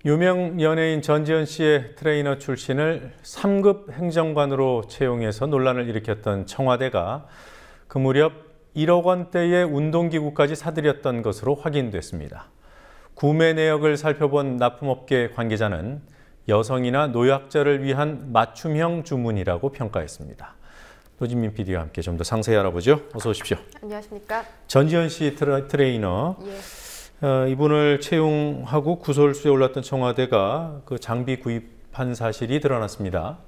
유명 연예인 전지현 씨의 트레이너 출신을 3급 행정관으로 채용해서 논란을 일으켰던 청와대가 그 무렵 1억 원대의 운동기구까지 사들였던 것으로 확인됐습니다. 구매 내역을 살펴본 납품업계 관계자는 여성이나 노약자를 위한 맞춤형 주문이라고 평가했습니다. 노진민 PD와 함께 좀 더 상세히 알아보죠. 어서 오십시오. 안녕하십니까. 전지현 씨 트레이너. 예. 이분을 채용하고 구설수에 올랐던 청와대가 그 장비 구입한 사실이 드러났습니다.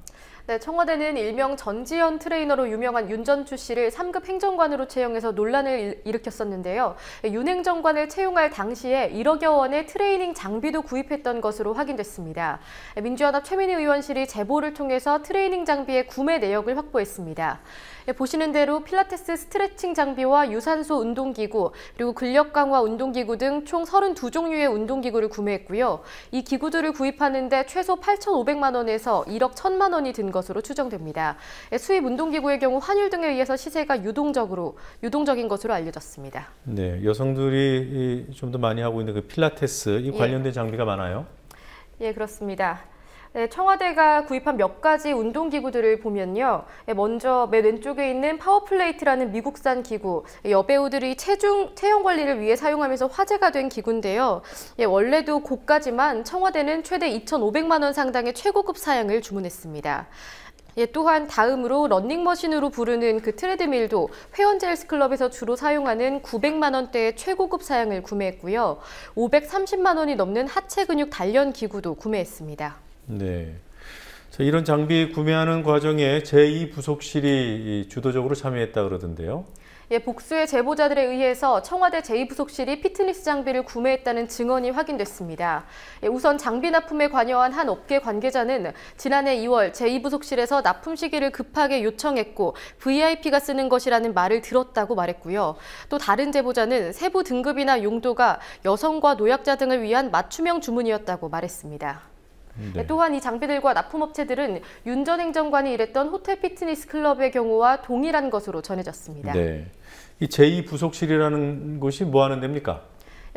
네, 청와대는 일명 전지현 트레이너로 유명한 윤 전추 씨를 3급 행정관으로 채용해서 논란을 일으켰었는데요. 윤 행정관을 채용할 당시에 1억여 원의 트레이닝 장비도 구입했던 것으로 확인됐습니다. 민주연합 최민희 의원실이 제보를 통해서 트레이닝 장비의 구매 내역을 확보했습니다. 보시는 대로 필라테스 스트레칭 장비와 유산소 운동기구, 그리고 근력 강화 운동기구 등 총 32종류의 운동기구를 구매했고요. 이 기구들을 구입하는데 최소 8,500만 원에서 1억 1천만 원이 든 것으로 추정됩니다. 수입 운동기구의 경우 환율 등에 의해서 시세가 유동적인 것으로 알려졌습니다. 네, 여성들이 좀 더 많이 하고 있는 그 필라테스 이 관련된 장비가 많아요? 예, 그렇습니다. 네, 청와대가 구입한 몇 가지 운동기구들을 보면요. 먼저 맨 왼쪽에 있는 파워플레이트라는 미국산 기구, 여배우들이 체형 관리를 위해 사용하면서 화제가 된 기구인데요. 원래도 고가지만 청와대는 최대 2,500만 원 상당의 최고급 사양을 주문했습니다. 또한 다음으로 러닝머신으로 부르는 그 트레드밀도 회원제 헬스클럽에서 주로 사용하는 900만 원대의 최고급 사양을 구매했고요. 530만 원이 넘는 하체 근육 단련 기구도 구매했습니다. 네. 자, 이런 장비 구매하는 과정에 제2부속실이 주도적으로 참여했다 그러던데요. 복수의 제보자들에 의해서 청와대 제2부속실이 피트니스 장비를 구매했다는 증언이 확인됐습니다. 우선 장비 납품에 관여한 한 업계 관계자는 지난해 2월 제2부속실에서 납품 시기를 급하게 요청했고 VIP가 쓰는 것이라는 말을 들었다고 말했고요. 또 다른 제보자는 세부 등급이나 용도가 여성과 노약자 등을 위한 맞춤형 주문이었다고 말했습니다. 네. 또한 이 장비들과 납품업체들은 윤 전 행정관이 일했던 호텔 피트니스 클럽의 경우와 동일한 것으로 전해졌습니다. 네. 이 제2부속실이라는 곳이 뭐 하는 데입니까?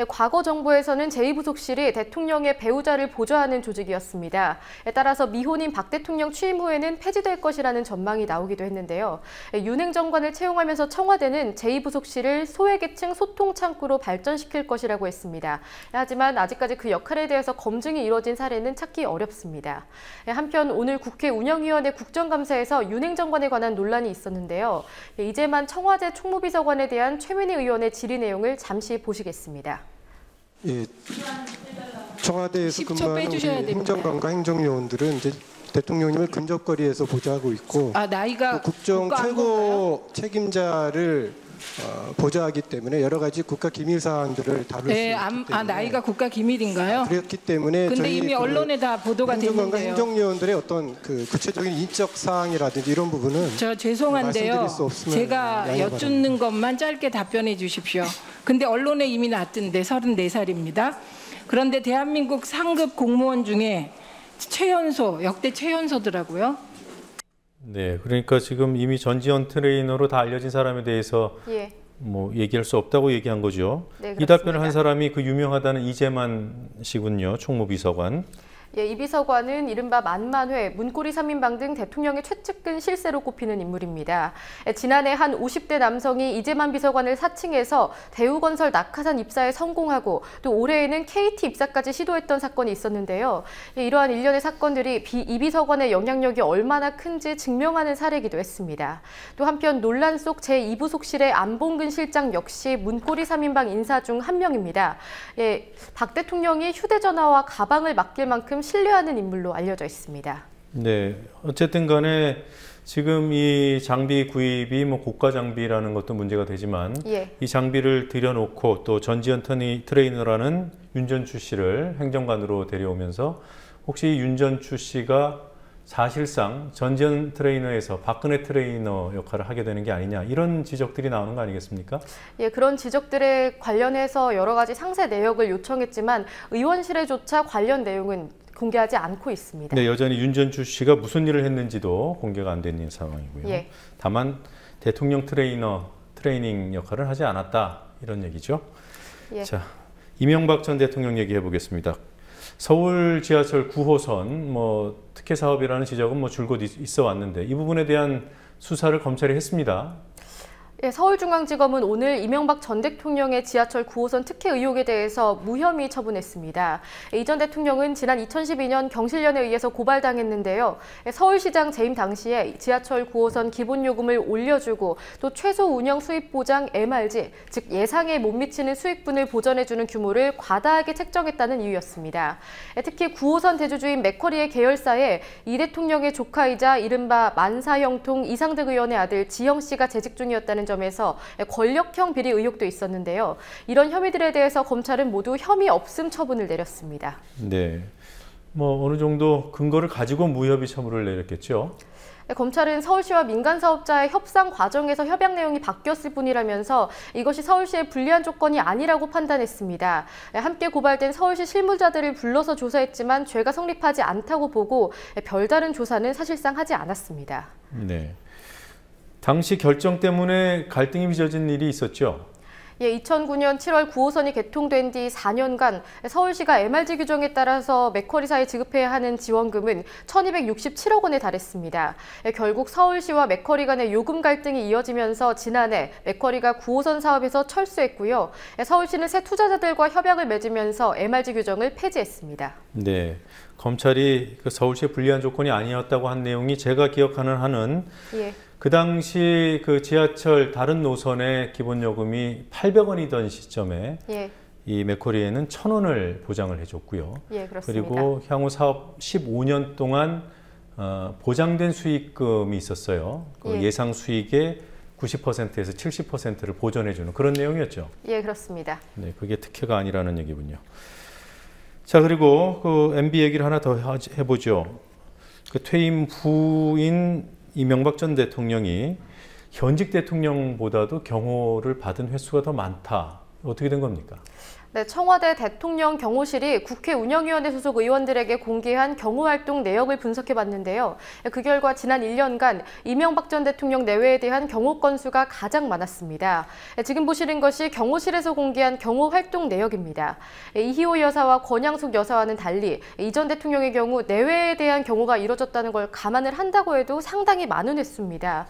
과거 정부에서는 제2부속실이 대통령의 배우자를 보좌하는 조직이었습니다. 따라서 미혼인 박 대통령 취임 후에는 폐지될 것이라는 전망이 나오기도 했는데요. 윤 행정관을 채용하면서 청와대는 제2부속실을 소외계층 소통창구로 발전시킬 것이라고 했습니다. 하지만 아직까지 그 역할에 대해서 검증이 이뤄진 사례는 찾기 어렵습니다. 한편 오늘 국회 운영위원회 국정감사에서 윤 행정관에 관한 논란이 있었는데요. 이재만 청와대 총무비서관에 대한 최민희 의원의 질의 내용을 잠시 보시겠습니다. 예, 청와대에서 근무하는 우리 행정관과 행정요원들은 이제 대통령님을 근접거리에서 보좌하고 있고 나이가 국정 최고 책임자를 보좌하기 때문에 여러 가지 국가 기밀 사항들을 다룰 수 있기 때문에 나이가 국가 기밀인가요? 그렇기 때문에 근데 저희 이미 언론에 다 보도가 행정관과 됐는데요. 행정요원들의 어떤 그 구체적인 인적 사항이라든지 이런 부분은 저 죄송한데요. 말씀드릴 수 없으면 제가 양해 여쭙는 것만 짧게 답변해 주십시오. 근데 언론에 이미 났던데 34살입니다. 그런데 대한민국 상급 공무원 중에 역대 최연소더라고요. 네, 그러니까 지금 이미 전지현 트레이너로 다 알려진 사람에 대해서 뭐 얘기할 수 없다고 얘기한 거죠. 네, 이 답변을 한 사람이 그 유명하다는 이재만 씨군요, 총무비서관. 이 비서관은 이른바 만만회, 문고리 3인방 등 대통령의 최측근 실세로 꼽히는 인물입니다. 지난해 한 50대 남성이 이재만 비서관을 사칭해서 대우건설 낙하산 입사에 성공하고 또 올해에는 KT 입사까지 시도했던 사건이 있었는데요. 이러한 일련의 사건들이 이 비서관의 영향력이 얼마나 큰지 증명하는 사례이기도 했습니다. 또 한편 논란 속 제2부속실의 안봉근 실장 역시 문고리 3인방 인사 중 한 명입니다. 박 대통령이 휴대전화와 가방을 맡길 만큼 신뢰하는 인물로 알려져 있습니다. 네, 어쨌든 간에 지금 이 장비 구입이 뭐 고가 장비라는 것도 문제가 되지만 이 장비를 들여놓고 또 전지현 트레이너라는 윤 전추 씨를 행정관으로 데려오면서 혹시 윤 전추 씨가 사실상 전지현 트레이너에서 박근혜 트레이너 역할을 하게 되는 게 아니냐 이런 지적들이 나오는 거 아니겠습니까? 그런 지적들에 관련해서 여러 가지 상세 내역을 요청했지만 의원실에조차 관련 내용은 공개하지 않고 있습니다. 네, 여전히 윤 전추 씨가 무슨 일을 했는지도 공개가 안 되는 상황이고요. 다만 대통령 트레이닝 역할을 하지 않았다 이런 얘기죠. 자, 이명박 전 대통령 얘기해 보겠습니다. 서울 지하철 9호선 뭐 특혜 사업이라는 지적은 뭐 줄곧 있어 왔는데 이 부분에 대한 수사를 검찰이 했습니다. 예, 서울중앙지검은 오늘 이명박 전 대통령의 지하철 9호선 특혜 의혹에 대해서 무혐의 처분했습니다. 이 전 대통령은 지난 2012년 경실련에 의해서 고발당했는데요. 서울시장 재임 당시에 지하철 9호선 기본요금을 올려주고 또 최소 운영 수입 보장 MRG, 즉 예상에 못 미치는 수익분을 보전해주는 규모를 과다하게 책정했다는 이유였습니다. 특히 9호선 대주주인 맥쿼리의 계열사에 이 대통령의 조카이자 이른바 만사형통 이상득 의원의 아들 지형 씨가 재직 중이었다는 점에서 권력형 비리 의혹도 있었는데요. 이런 혐의들에 대해서 검찰은 모두 혐의 없음 처분을 내렸습니다. 네, 뭐 어느 정도 근거를 가지고 무혐의 처분을 내렸겠죠. 검찰은 서울시와 민간 사업자의 협상 과정에서 협약 내용이 바뀌었을 뿐이라면서 이것이 서울시의 불리한 조건이 아니라고 판단했습니다. 함께 고발된 서울시 실무자들을 불러서 조사했지만 죄가 성립하지 않다고 보고 별다른 조사는 사실상 하지 않았습니다. 네. 당시 결정 때문에 갈등이 빚어진 일이 있었죠? 예, 2009년 7월 9호선이 개통된 뒤 4년간 서울시가 MRG 규정에 따라서 맥쿼리사에 지급해야 하는 지원금은 1,267억 원에 달했습니다. 결국 서울시와 맥쿼리 간의 요금 갈등이 이어지면서 지난해 맥쿼리가 9호선 사업에서 철수했고요. 서울시는 새 투자자들과 협약을 맺으면서 MRG 규정을 폐지했습니다. 네, 검찰이 서울시의 불리한 조건이 아니었다고 한 내용이 제가 기억하는 한은 예. 그 당시 그 지하철 다른 노선의 기본 요금이 800원이던 시점에 예. 이 맥쿼리에는 1,000원을 보장을 해줬고요. 예, 그렇습니다. 그리고 향후 사업 15년 동안 보장된 수익금이 있었어요. 그 예. 예상 수익의 90%에서 70%를 보전해주는 그런 내용이었죠. 예, 그렇습니다. 네, 그게 특혜가 아니라는 얘기군요. 자, 그리고 그 MB 얘기를 하나 더 해보죠. 그 퇴임 후인 이명박 전 대통령이 현직 대통령보다도 경호를 받은 횟수가 더 많다. 어떻게 된 겁니까? 네, 청와대 대통령 경호실이 국회 운영위원회 소속 의원들에게 공개한 경호활동 내역을 분석해봤는데요. 그 결과 지난 1년간 이명박 전 대통령 내외에 대한 경호 건수가 가장 많았습니다. 지금 보시는 것이 경호실에서 공개한 경호활동 내역입니다. 이희호 여사와 권양숙 여사와는 달리 이 전 대통령의 경우 내외에 대한 경호가 이뤄졌다는 걸 감안을 한다고 해도 상당히 많은 횟수입니다.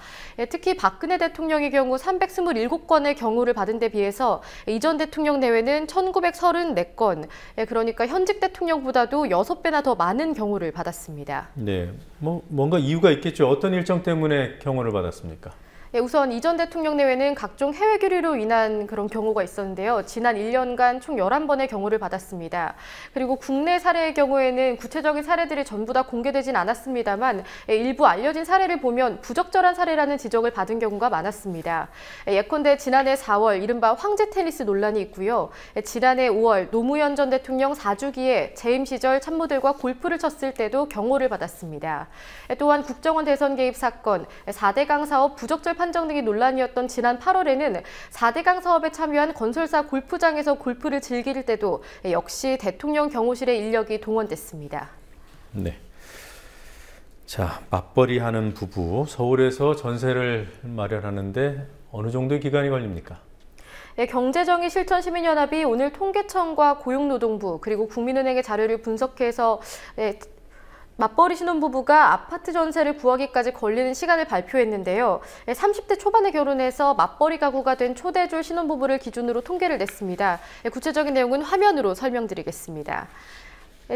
특히 박근혜 대통령의 경우 327건의 경호를 받은 데 비해서 이 전 대통령 내외는 1934건, 그러니까 현직 대통령보다도 6배나 더 많은 경호를 받았습니다. 네, 뭐 뭔가 이유가 있겠죠. 어떤 일정 때문에 경호를 받았습니까? 예, 우선 이 전 대통령 내외는 각종 해외 교류로 인한 그런 경우가 있었는데요. 지난 1년간 총 11번의 경호를 받았습니다. 그리고 국내 사례의 경우에는 구체적인 사례들이 전부 다 공개되진 않았습니다만 일부 알려진 사례를 보면 부적절한 사례라는 지적을 받은 경우가 많았습니다. 예컨대 지난해 4월 이른바 황제 테니스 논란이 있고요. 지난해 5월 노무현 전 대통령 4주기에 재임 시절 참모들과 골프를 쳤을 때도 경호를 받았습니다. 또한 국정원 대선 개입 사건, 4대강 사업 부적절 판정 등이 논란이었던 지난 8월에는 4대강 사업에 참여한 건설사 골프장에서 골프를 즐길 때도 역시 대통령 경호실의 인력이 동원됐습니다. 네. 자, 맞벌이하는 부부, 서울에서 전세를 마련하는데 어느 정도의 기간이 걸립니까? 경제정의실천시민연합이 오늘 통계청과 고용노동부 그리고 국민은행의 자료를 분석해서 맞벌이 신혼부부가 아파트 전세를 구하기까지 걸리는 시간을 발표했는데요. 30대 초반에 결혼해서 맞벌이 가구가 된 초대졸 신혼부부를 기준으로 통계를 냈습니다. 구체적인 내용은 화면으로 설명드리겠습니다.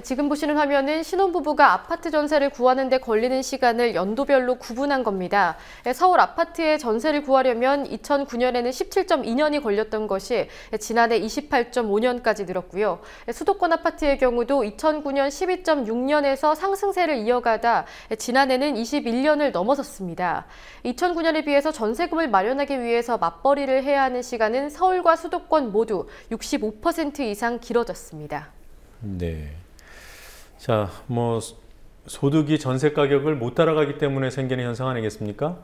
지금 보시는 화면은 신혼부부가 아파트 전세를 구하는 데 걸리는 시간을 연도별로 구분한 겁니다. 서울 아파트에 전세를 구하려면 2009년에는 17.2년이 걸렸던 것이 지난해 28.5년까지 늘었고요. 수도권 아파트의 경우도 2009년 12.6년에서 상승세를 이어가다 지난해는 21년을 넘어섰습니다. 2009년에 비해서 전세금을 마련하기 위해서 맞벌이를 해야 하는 시간은 서울과 수도권 모두 65% 이상 길어졌습니다. 네. 자, 뭐 소득이 전세 가격을 못 따라가기 때문에 생기는 현상 아니겠습니까?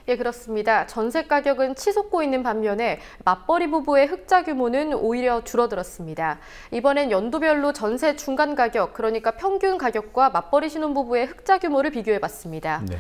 예, 그렇습니다. 전세 가격은 치솟고 있는 반면에 맞벌이 부부의 흑자 규모는 오히려 줄어들었습니다. 이번엔 연도별로 전세 중간 가격, 그러니까 평균 가격과 맞벌이 신혼부부의 흑자 규모를 비교해봤습니다. 네.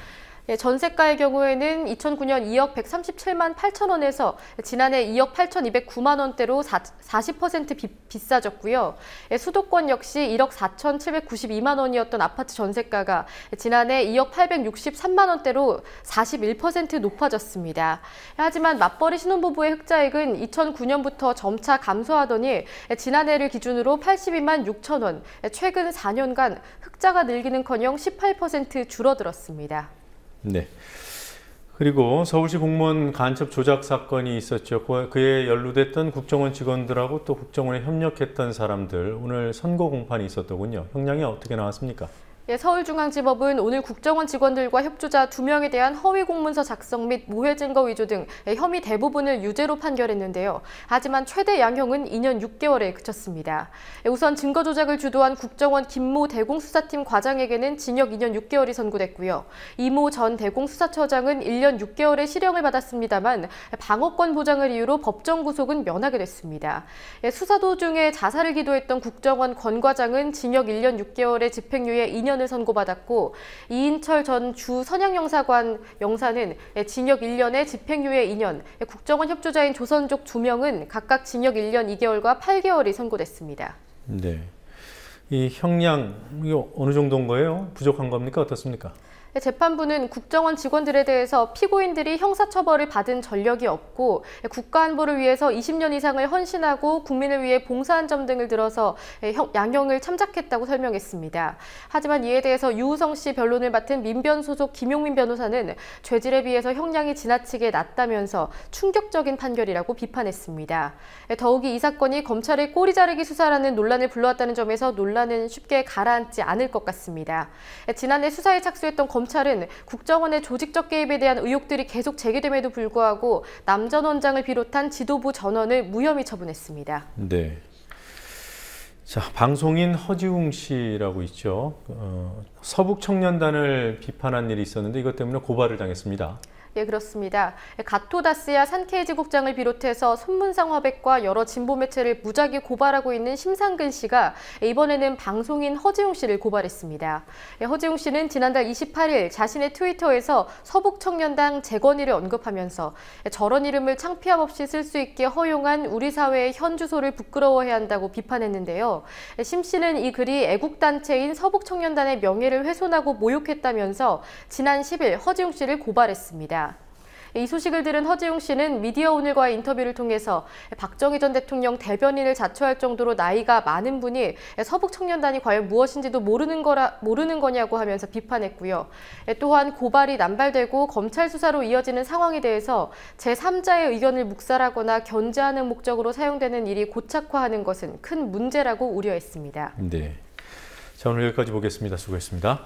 예, 전세가의 경우에는 2009년 2억 137만 8천 원에서 지난해 2억 8,209만 원대로 40% 비싸졌고요. 예, 수도권 역시 1억 4,792만 원이었던 아파트 전세가가 지난해 2억 863만 원대로 41% 높아졌습니다. 하지만 맞벌이 신혼부부의 흑자액은 2009년부터 점차 감소하더니 지난해를 기준으로 82만 6천 원, 최근 4년간 흑자가 늘기는커녕 18% 줄어들었습니다. 네. 그리고 서울시 공무원 간첩 조작 사건이 있었죠. 그에 연루됐던 국정원 직원들하고 또 국정원에 협력했던 사람들, 오늘 선고 공판이 있었더군요. 형량이 어떻게 나왔습니까? 예, 서울중앙지법은 오늘 국정원 직원들과 협조자 2명에 대한 허위 공문서 작성 및 모해 증거 위조 등 혐의 대부분을 유죄로 판결했는데요. 하지만 최대 양형은 2년 6개월에 그쳤습니다. 우선 증거 조작을 주도한 국정원 김모 대공수사팀 과장에게는 징역 2년 6개월이 선고됐고요. 이모 전 대공수사처장은 1년 6개월의 실형을 받았습니다만 방어권 보장을 이유로 법정 구속은 면하게 됐습니다. 수사 도중에 자살을 기도했던 국정원 권 과장은 징역 1년 6개월의 집행유예 2년을 선고받았고 이인철 전 주 선양영사관 영사는 징역 1년에 집행유예 2년, 국정원 협조자인 조선족 2명은 각각 징역 1년 2개월과 8개월이 선고됐습니다. 네, 이 형량 이거 어느 정도인 거예요? 부족한 겁니까? 어떻습니까? 재판부는 국정원 직원들에 대해서 피고인들이 형사처벌을 받은 전력이 없고 국가안보를 위해서 20년 이상을 헌신하고 국민을 위해 봉사한 점 등을 들어서 양형을 참작했다고 설명했습니다. 하지만 이에 대해서 유우성 씨 변론을 맡은 민변 소속 김용민 변호사는 죄질에 비해서 형량이 지나치게 낮다면서 충격적인 판결이라고 비판했습니다. 더욱이 이 사건이 검찰의 꼬리 자르기 수사라는 논란을 불러왔다는 점에서 논란은 쉽게 가라앉지 않을 것 같습니다. 지난해 수사에 착수했던 검찰은 국정원의 조직적 개입에 대한 의혹들이 계속 제기됨에도 불구하고 남 전 원장을 비롯한 지도부 전원을 무혐의 처분했습니다. 네. 자, 방송인 허지웅 씨라고 있죠. 서북청년단을 비판한 일이 있었는데 이것 때문에 고발을 당했습니다. 예, 그렇습니다. 가토다스야 산케이지 국장을 비롯해서 손문상 화백과 여러 진보 매체를 무작위 고발하고 있는 심상근 씨가 이번에는 방송인 허지웅 씨를 고발했습니다. 허지웅 씨는 지난달 28일 자신의 트위터에서 서북청년당 재건이를 언급하면서 저런 이름을 창피함 없이 쓸 수 있게 허용한 우리 사회의 현 주소를 부끄러워해야 한다고 비판했는데요. 심 씨는 이 글이 애국단체인 서북청년단의 명예를 훼손하고 모욕했다면서 지난 10일 허지웅 씨를 고발했습니다. 이 소식을 들은 허지웅 씨는 미디어오늘과의 인터뷰를 통해서 박정희 전 대통령 대변인을 자처할 정도로 나이가 많은 분이 서북청년단이 과연 무엇인지도 모르는 거냐고 하면서 비판했고요. 또한 고발이 남발되고 검찰 수사로 이어지는 상황에 대해서 제3자의 의견을 묵살하거나 견제하는 목적으로 사용되는 일이 고착화하는 것은 큰 문제라고 우려했습니다. 네. 자, 오늘 여기까지 보겠습니다. 수고했습니다.